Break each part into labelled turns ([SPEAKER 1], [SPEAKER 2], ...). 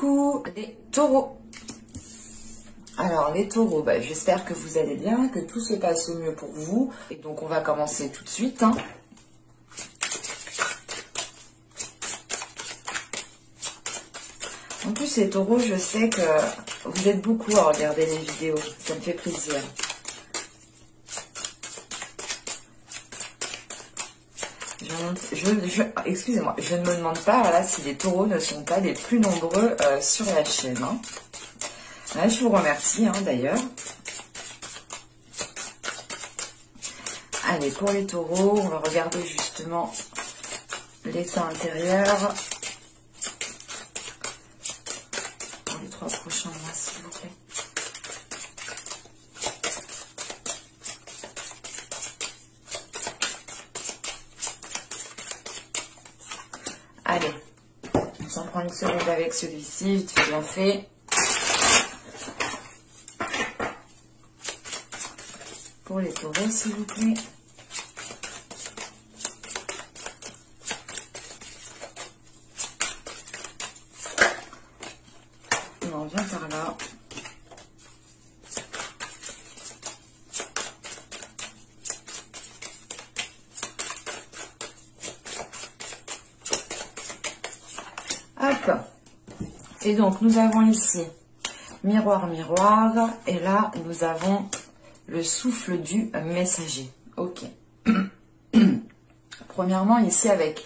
[SPEAKER 1] Coucou les taureaux. Alors les taureaux, j'espère que vous allez bien, que tout se passe au mieux pour vous. Et donc on va commencer tout de suite. En plus les taureaux, je sais que vous êtes beaucoup à regarder les vidéos, ça me fait plaisir. Excusez-moi, je ne me demande pas voilà, si les taureaux ne sont pas les plus nombreux sur la chaîne. Là, je vous remercie d'ailleurs. Allez, pour les taureaux, on va regarder justement l'état intérieur pour les 3 prochains mois, s'il vous plaît. Allez, on s'en prend une seconde avec celui-ci, vite fait bien fait. Pour les taureaux, s'il vous plaît. On en vient par là. Hop. Et donc, nous avons ici miroir, miroir. Et là, nous avons le souffle du messager. Ok. Premièrement, ici, avec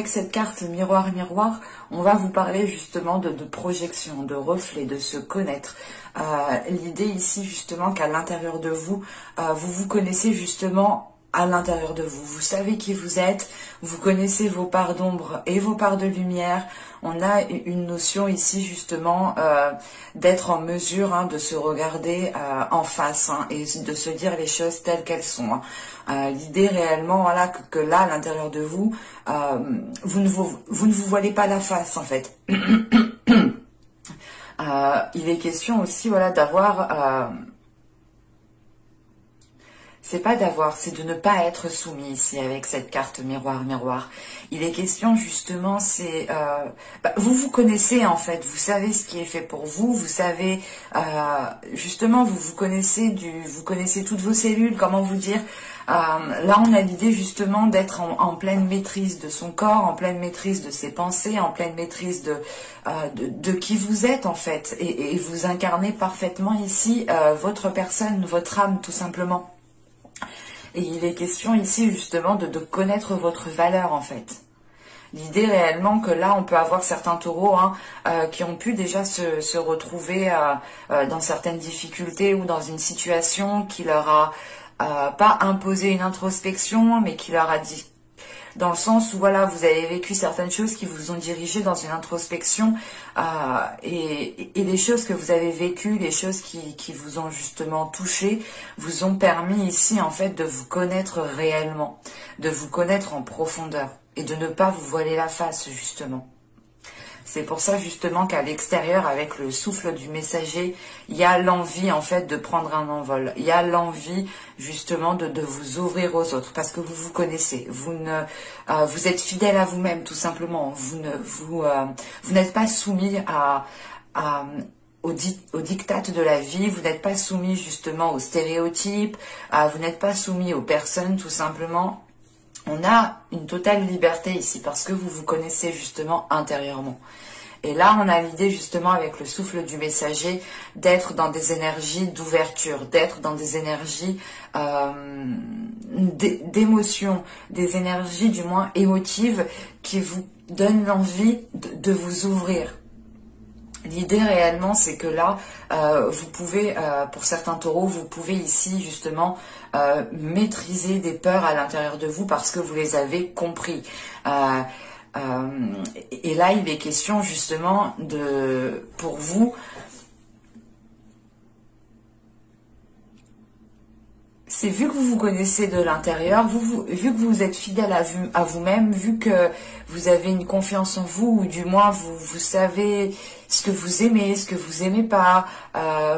[SPEAKER 1] cette carte miroir, miroir, on va vous parler justement de projection, de reflet, de se connaître. L'idée ici, justement, qu'à l'intérieur de vous, vous vous connaissez justement à l'intérieur de vous. Vous savez qui vous êtes, vous connaissez vos parts d'ombre et vos parts de lumière. On a une notion ici justement d'être en mesure de se regarder en face et de se dire les choses telles qu'elles sont. L'idée réellement, voilà, que là, à l'intérieur de vous, vous ne vous voilez pas la face en fait. Il est question aussi, voilà, d'avoir... c'est pas d'avoir, c'est de ne pas être soumis ici avec cette carte miroir, miroir. Il est question justement, c'est... vous vous connaissez en fait, vous savez ce qui est fait pour vous, vous savez... justement, vous connaissez toutes vos cellules, comment vous dire. Là, on a l'idée justement d'être en pleine maîtrise de son corps, en pleine maîtrise de ses pensées, en pleine maîtrise de qui vous êtes en fait. Et vous incarnez parfaitement ici votre personne, votre âme tout simplement. Et il est question ici justement de connaître votre valeur en fait. L'idée réellement que là on peut avoir certains taureaux qui ont pu déjà se retrouver dans certaines difficultés ou dans une situation qui leur a pas imposé une introspection mais qui leur a dit, dans le sens où voilà, vous avez vécu certaines choses qui vous ont dirigé dans une introspection et les choses que vous avez vécues, les choses qui vous ont justement touché, vous ont permis ici en fait de vous connaître réellement, de vous connaître en profondeur et de ne pas vous voiler la face justement. C'est pour ça justement qu'à l'extérieur, avec le souffle du messager, il y a l'envie en fait de prendre un envol. Il y a l'envie justement de vous ouvrir aux autres parce que vous vous connaissez. Vous êtes fidèle à vous-même tout simplement. Vous n'êtes pas soumis au diktat de la vie. Vous n'êtes pas soumis justement aux stéréotypes. Vous n'êtes pas soumis aux personnes tout simplement. On a une totale liberté ici parce que vous vous connaissez justement intérieurement. Et là, on a l'idée justement avec le souffle du messager d'être dans des énergies d'ouverture, d'être dans des énergies d'émotion, des énergies du moins émotives qui vous donnent l'envie de vous ouvrir. L'idée réellement, c'est que là, vous pouvez, pour certains taureaux, vous pouvez ici justement maîtriser des peurs à l'intérieur de vous parce que vous les avez compris. Et là, il est question justement pour vous, c'est vu que vous vous connaissez de l'intérieur, vu que vous êtes fidèle à vous-même, vu que vous avez une confiance en vous, ou du moins vous savez ce que vous aimez, ce que vous aimez pas,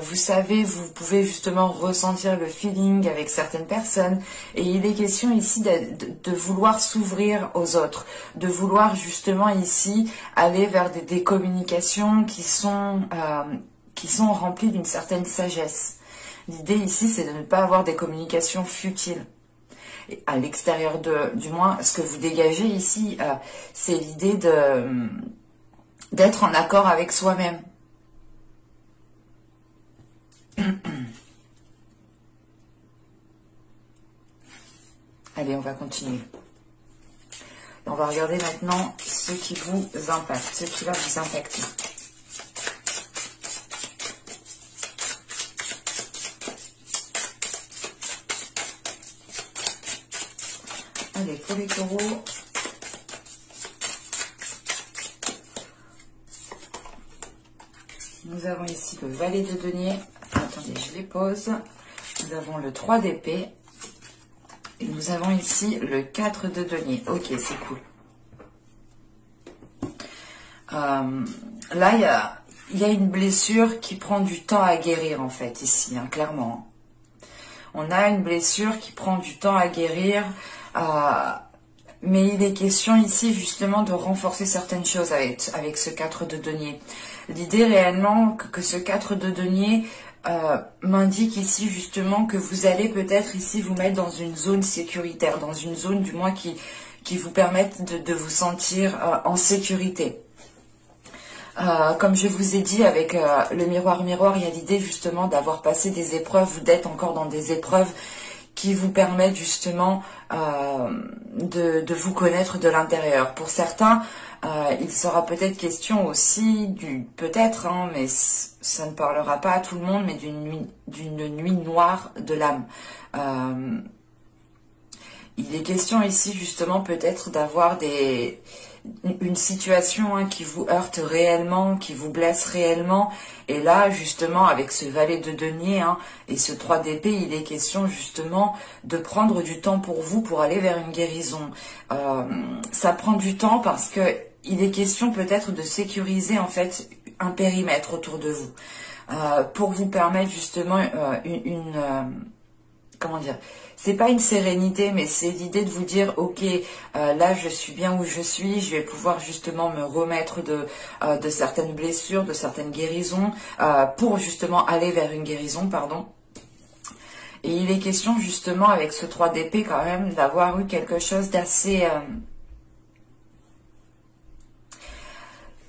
[SPEAKER 1] vous savez, vous pouvez justement ressentir le feeling avec certaines personnes. Et il est question ici de vouloir s'ouvrir aux autres, de vouloir justement ici aller vers des communications qui sont remplies d'une certaine sagesse. L'idée ici, c'est de ne pas avoir des communications futiles. Et à l'extérieur du moins, ce que vous dégagez ici, c'est l'idée d'être en accord avec soi-même. Allez, on va continuer. Et on va regarder maintenant ce qui vous impacte, ce qui va vous impacter. Allez, pour les taureaux, nous avons ici le valet de denier. Attendez, je les pose. Nous avons le 3 d'épée. Et nous avons ici le 4 de denier. Ok, c'est cool. Là, il y a une blessure qui prend du temps à guérir, en fait, ici, hein, clairement. On a une blessure qui prend du temps à guérir. Mais il est question ici justement de renforcer certaines choses avec ce 4 de denier. L'idée réellement que ce 4 de denier m'indique ici justement que vous allez peut-être ici vous mettre dans une zone sécuritaire, dans une zone du moins qui vous permette de vous sentir en sécurité. Comme je vous ai dit avec le miroir, il y a l'idée justement d'avoir passé des épreuves ou d'être encore dans des épreuves qui vous permettent justement de vous connaître de l'intérieur. Pour certains, il sera peut-être question aussi peut-être, hein, mais ça ne parlera pas à tout le monde, mais d'une nuit noire de l'âme. Il est question ici justement peut-être d'avoir une situation hein, qui vous heurte réellement, qui vous blesse réellement. Et là, justement, avec ce valet de denier hein, et ce 3 d'épée, il est question justement de prendre du temps pour vous pour aller vers une guérison. Ça prend du temps parce que il est question peut-être de sécuriser en fait un périmètre autour de vous pour vous permettre justement comment dire, c'est pas une sérénité, mais c'est l'idée de vous dire, ok, là je suis bien où je suis, je vais pouvoir justement me remettre de certaines blessures, de certaines guérisons, pour justement aller vers une guérison, pardon. Et il est question justement avec ce 3 d'épée quand même d'avoir eu quelque chose d'assez...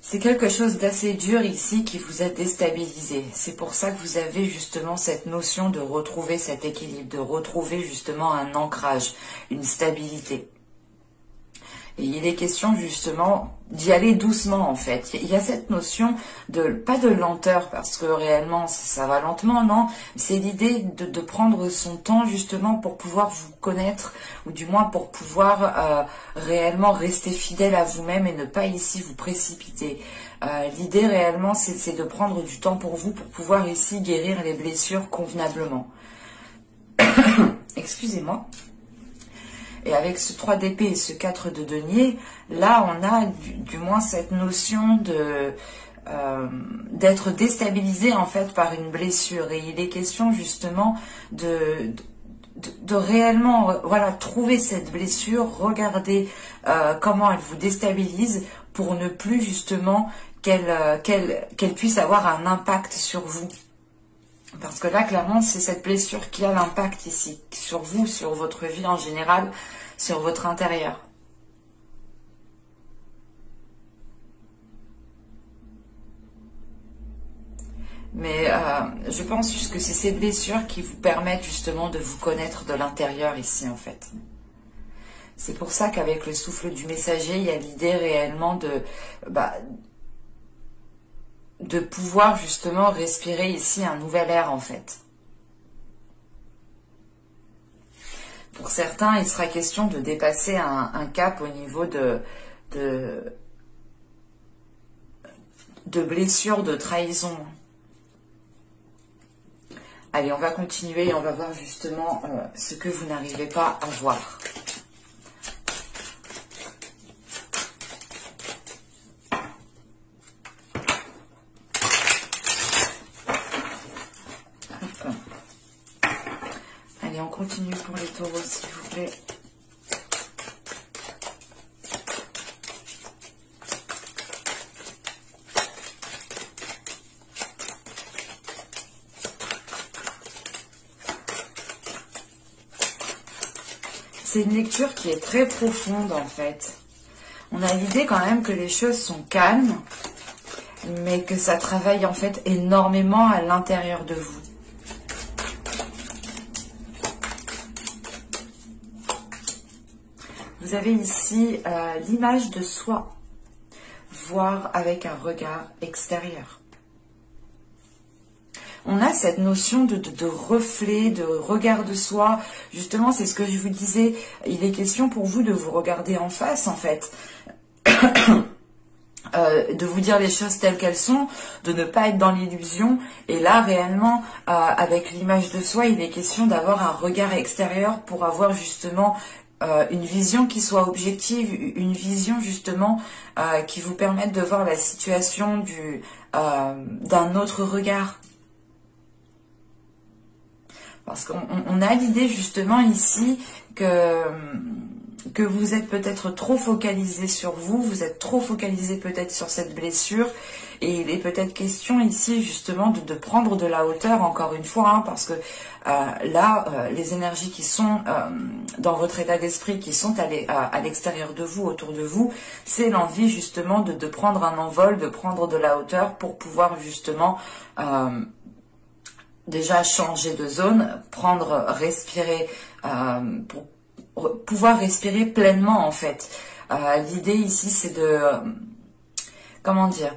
[SPEAKER 1] c'est quelque chose d'assez dur ici qui vous a déstabilisé. C'est pour ça que vous avez justement cette notion de retrouver cet équilibre, de retrouver justement un ancrage, une stabilité. Et il est question justement d'y aller doucement en fait. Il y a cette notion pas de lenteur parce que réellement ça va lentement, non. C'est l'idée de prendre son temps justement pour pouvoir vous connaître ou du moins pour pouvoir réellement rester fidèle à vous-même et ne pas ici vous précipiter. L'idée réellement c'est de prendre du temps pour vous pour pouvoir ici guérir les blessures convenablement. Excusez-moi. Et avec ce 3 d'épée et ce 4 de denier, là on a du moins cette notion d'être déstabilisé en fait par une blessure. Et il est question justement de réellement voilà, trouver cette blessure, regarder comment elle vous déstabilise pour ne plus justement qu'elle puisse avoir un impact sur vous. Parce que là, clairement, c'est cette blessure qui a l'impact ici, sur vous, sur votre vie en général, sur votre intérieur. Mais je pense juste que c'est ces blessures qui vous permettent justement de vous connaître de l'intérieur ici, en fait. C'est pour ça qu'avec le souffle du messager, il y a l'idée réellement de pouvoir justement respirer ici un nouvel air en fait. Pour certains, il sera question de dépasser un cap au niveau de blessures, de trahison. Allez, on va continuer et on va voir justement ce que vous n'arrivez pas à voir. Allez, on continue pour les taureaux, s'il vous plaît. C'est une lecture qui est très profonde en fait. On a l'idée quand même que les choses sont calmes, mais que ça travaille en fait énormément à l'intérieur de vous. Vous avez ici l'image de soi, voir avec un regard extérieur. On a cette notion de reflet, de regard de soi. Justement, c'est ce que je vous disais. Il est question pour vous de vous regarder en face, en fait. De vous dire les choses telles qu'elles sont, de ne pas être dans l'illusion. Et là, réellement, avec l'image de soi, il est question d'avoir un regard extérieur pour avoir justement une vision qui soit objective, une vision justement qui vous permette de voir la situation d'un autre regard. Parce qu'on a l'idée justement ici que vous êtes peut-être trop focalisé sur vous, vous êtes trop focalisé peut-être sur cette blessure, et il est peut-être question ici justement de prendre de la hauteur encore une fois, hein, parce que là, les énergies qui sont dans votre état d'esprit, qui sont à l'extérieur de vous, autour de vous, c'est l'envie justement de prendre un envol, de prendre de la hauteur pour pouvoir justement... déjà changer de zone, respirer, pour pouvoir respirer pleinement en fait. L'idée ici c'est de, comment dire,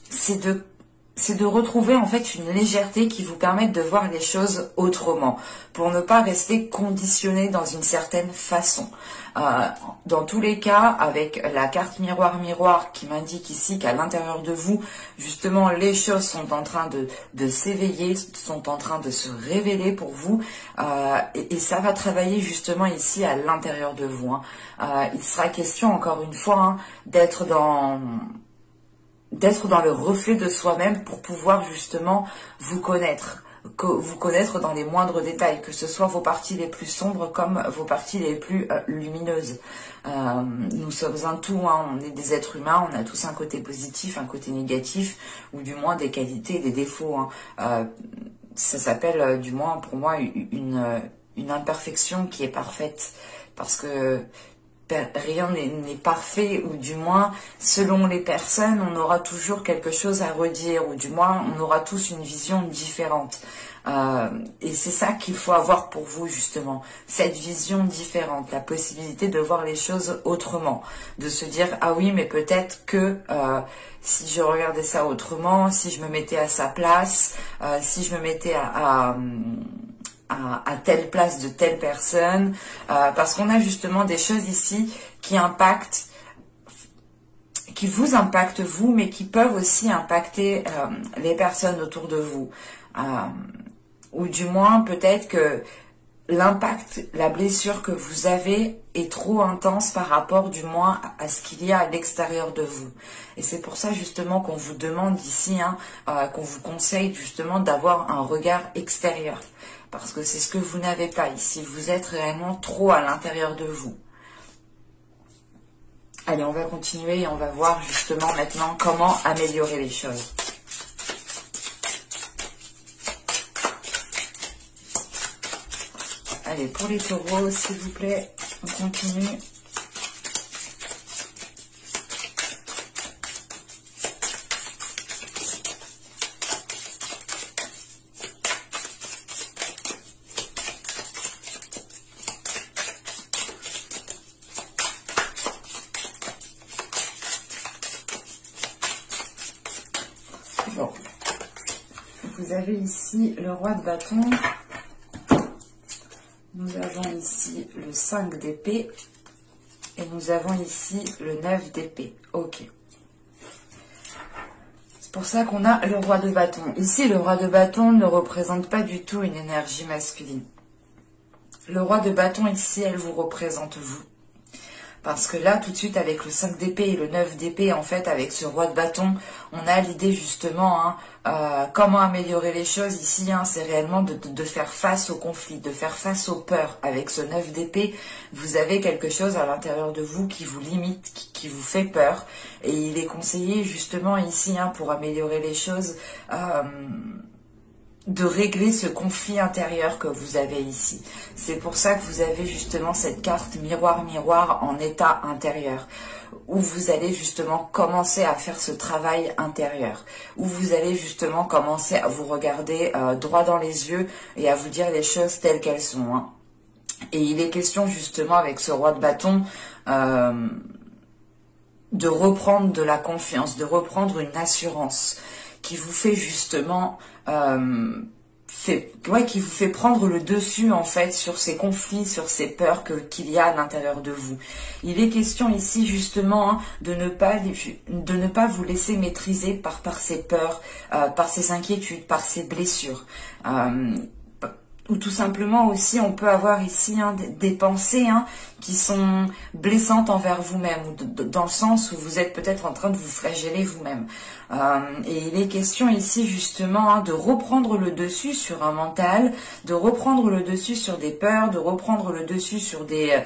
[SPEAKER 1] c'est de retrouver en fait une légèreté qui vous permette de voir les choses autrement, pour ne pas rester conditionné dans une certaine façon. Dans tous les cas, avec la carte miroir qui m'indique ici qu'à l'intérieur de vous, justement, les choses sont en train de s'éveiller, sont en train de se révéler pour vous, et ça va travailler justement ici à l'intérieur de vous. Hein. Il sera question, encore une fois, hein, d'être dans le reflet de soi-même pour pouvoir justement vous connaître dans les moindres détails, que ce soit vos parties les plus sombres comme vos parties les plus lumineuses. Nous sommes un tout, hein, on est des êtres humains, on a tous un côté positif, un côté négatif, ou du moins des qualités, des défauts. Hein. Ça s'appelle, du moins pour moi, une imperfection qui est parfaite, parce que rien n'est parfait, ou du moins, selon les personnes, on aura toujours quelque chose à redire, ou du moins, on aura tous une vision différente. Et c'est ça qu'il faut avoir pour vous, justement, cette vision différente, la possibilité de voir les choses autrement, de se dire, ah oui, mais peut-être que si je regardais ça autrement, si je me mettais à sa place, si je me mettais à telle place de telle personne, parce qu'on a justement des choses ici qui vous impactent vous, mais qui peuvent aussi impacter les personnes autour de vous. Ou du moins, peut-être que l'impact, la blessure que vous avez est trop intense par rapport du moins à ce qu'il y a à l'extérieur de vous. Et c'est pour ça justement qu'on vous demande ici, hein, qu'on vous conseille justement d'avoir un regard extérieur. Parce que c'est ce que vous n'avez pas ici. Vous êtes réellement trop à l'intérieur de vous. Allez, on va continuer et on va voir justement maintenant comment améliorer les choses. Allez, pour les taureaux, s'il vous plaît, on continue. Bon, vous avez ici le roi de bâton. Nous avons ici le 5 d'épée et nous avons ici le 9 d'épée. Ok. pour ça qu'on a le roi de bâton. Ici, le roi de bâton ne représente pas du tout une énergie masculine. Le roi de bâton, ici, elle vous représente vous. Parce que là, tout de suite, avec le 5 d'épée et le 9 d'épée, en fait, avec ce roi de bâton, on a l'idée justement, comment améliorer les choses ici, c'est réellement de faire face au conflit, de faire face aux peurs. Avec ce 9 d'épée, vous avez quelque chose à l'intérieur de vous qui vous limite, qui vous fait peur. Et il est conseillé justement ici, pour améliorer les choses, de régler ce conflit intérieur que vous avez ici. C'est pour ça que vous avez justement cette carte miroir en état intérieur, où vous allez justement commencer à faire ce travail intérieur, où vous allez justement commencer à vous regarder droit dans les yeux et à vous dire les choses telles qu'elles sont. Et il est question justement avec ce roi de bâton de reprendre de la confiance, de reprendre une assurance qui vous fait justement qui vous fait prendre le dessus en fait sur ces conflits, sur ces peurs qu'il y a à l'intérieur de vous. Il est question ici justement de ne pas vous laisser maîtriser par ces peurs, par ces inquiétudes, par ces blessures. Ou tout simplement aussi, on peut avoir ici des pensées qui sont blessantes envers vous-même, ou dans le sens où vous êtes peut-être en train de vous flageller vous-même. Et il est question ici justement de reprendre le dessus sur un mental, de reprendre le dessus sur des peurs, de reprendre le dessus sur des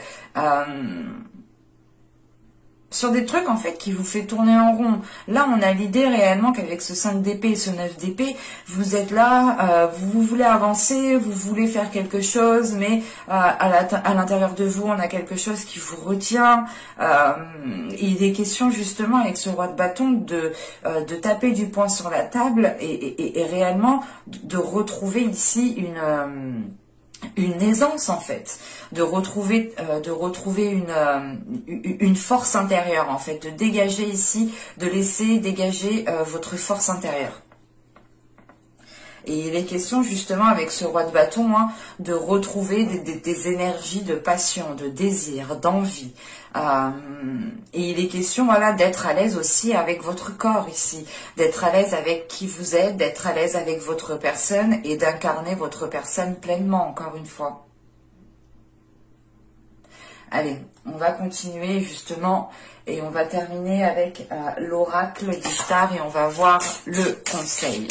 [SPEAKER 1] trucs en fait qui vous fait tourner en rond. Là, on a l'idée réellement qu'avec ce 5 d'épée et ce 9 d'épée, vous êtes là, vous voulez avancer, vous voulez faire quelque chose, mais à l'intérieur de vous, on a quelque chose qui vous retient. Il est question justement avec ce roi de bâton de taper du poing sur la table et réellement de retrouver ici une aisance en fait, de retrouver une force intérieure en fait, de dégager ici, de laisser dégager votre force intérieure. Et il est question justement avec ce roi de bâton de retrouver des énergies de passion, de désir, d'envie. Et il est question d'être à l'aise aussi avec votre corps ici, d'être à l'aise avec qui vous êtes, d'être à l'aise avec votre personne et d'incarner votre personne pleinement, encore une fois. Allez, on va continuer justement et on va terminer avec l'oracle d'Ishtar et on va voir le conseil.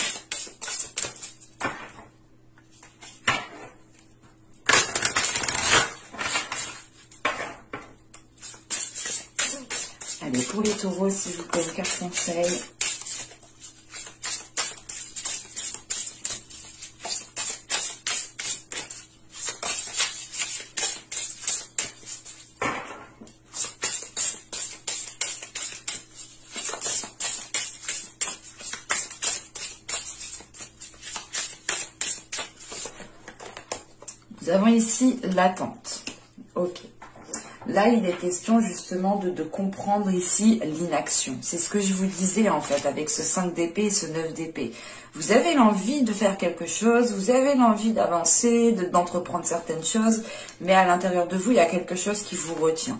[SPEAKER 1] Allez, pour les taureaux, s'il vous plaît, une carte conseil. Nous avons ici l'attente. Ok. Là, il est question justement de comprendre ici l'inaction. C'est ce que je vous disais en fait avec ce 5 d'épée et ce 9 d'épée. Vous avez l'envie de faire quelque chose, vous avez l'envie d'avancer, d'entreprendre certaines choses, mais à l'intérieur de vous, il y a quelque chose qui vous retient.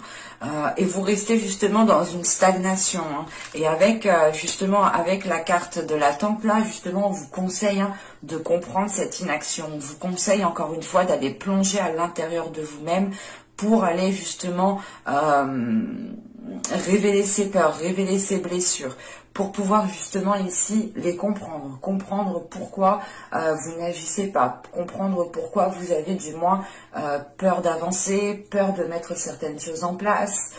[SPEAKER 1] Et vous restez justement dans une stagnation. Et avec justement avec la carte de l'attente là, justement, on vous conseille de comprendre cette inaction. On vous conseille encore une fois d'aller plonger à l'intérieur de vous-même pour aller justement révéler ses peurs, révéler ses blessures, pour pouvoir justement ici les comprendre, comprendre pourquoi vous n'agissez pas, comprendre pourquoi vous avez du moins peur d'avancer, peur de mettre certaines choses en place.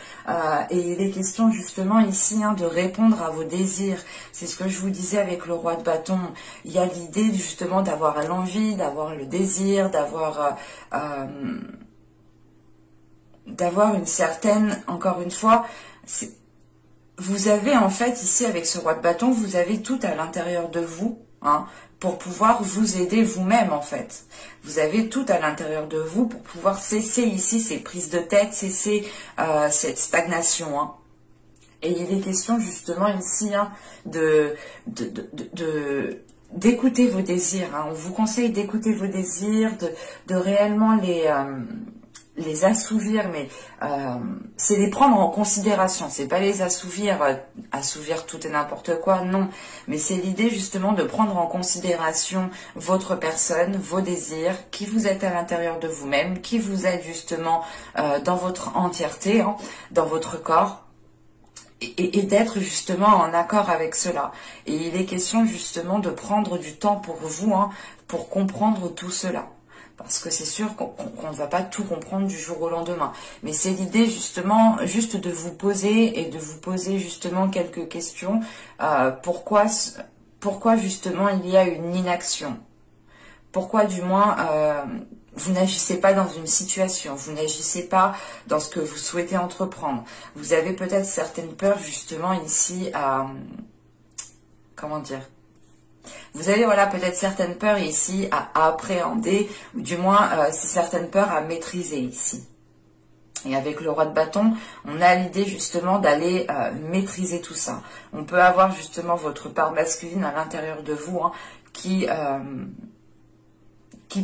[SPEAKER 1] Et il est question justement ici de répondre à vos désirs. C'est ce que je vous disais avec le roi de bâton. Il y a l'idée justement d'avoir l'envie, d'avoir le désir, d'avoir une certaine, encore une fois, vous avez en fait ici avec ce roi de bâton, vous avez tout à l'intérieur de vous, pour pouvoir vous aider vous-même en fait. Vous avez tout à l'intérieur de vous pour pouvoir cesser ici ces prises de tête, cesser cette stagnation. Et il est question justement ici d'écouter vos désirs. On vous conseille d'écouter vos désirs, de réellement les assouvir, mais c'est les prendre en considération. C'est pas les assouvir, assouvir tout et n'importe quoi, non. Mais c'est l'idée justement de prendre en considération votre personne, vos désirs, qui vous êtes à l'intérieur de vous-même, qui vous êtes justement dans votre entièreté, hein, dans votre corps. Et d'être justement en accord avec cela. Et il est question justement de prendre du temps pour vous, hein, pour comprendre tout cela. Parce que c'est sûr qu'on ne va pas tout comprendre du jour au lendemain. Mais c'est l'idée justement juste de vous poser et de vous poser justement quelques questions. Pourquoi justement il y a une inaction? Pourquoi du moins vous n'agissez pas dans une situation, vous n'agissez pas dans ce que vous souhaitez entreprendre. Vous avez peut-être certaines peurs justement ici à... Comment dire? Vous avez voilà peut-être certaines peurs ici à appréhender, ou du moins c'est certaines peurs à maîtriser ici. Et avec le roi de bâton, on a l'idée justement d'aller maîtriser tout ça. On peut avoir justement votre part masculine à l'intérieur de vous, hein, qui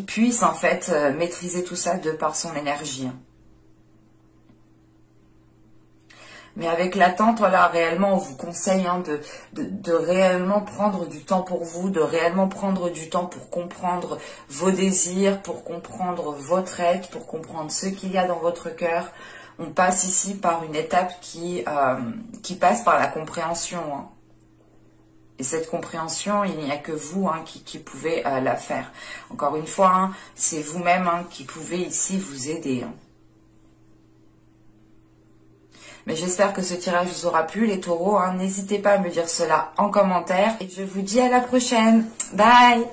[SPEAKER 1] puisse en fait maîtriser tout ça de par son énergie. Mais avec l'attente, voilà, réellement, on vous conseille hein, de réellement prendre du temps pour vous, de réellement prendre du temps pour comprendre vos désirs, pour comprendre votre être, pour comprendre ce qu'il y a dans votre cœur. On passe ici par une étape qui passe par la compréhension. Hein. Et cette compréhension, il n'y a que vous hein, qui pouvez la faire. Encore une fois, hein, c'est vous-même hein, qui pouvez ici vous aider. Hein. Mais j'espère que ce tirage vous aura plu, les taureaux. Hein. N'hésitez pas à me dire cela en commentaire. Et je vous dis à la prochaine. Bye!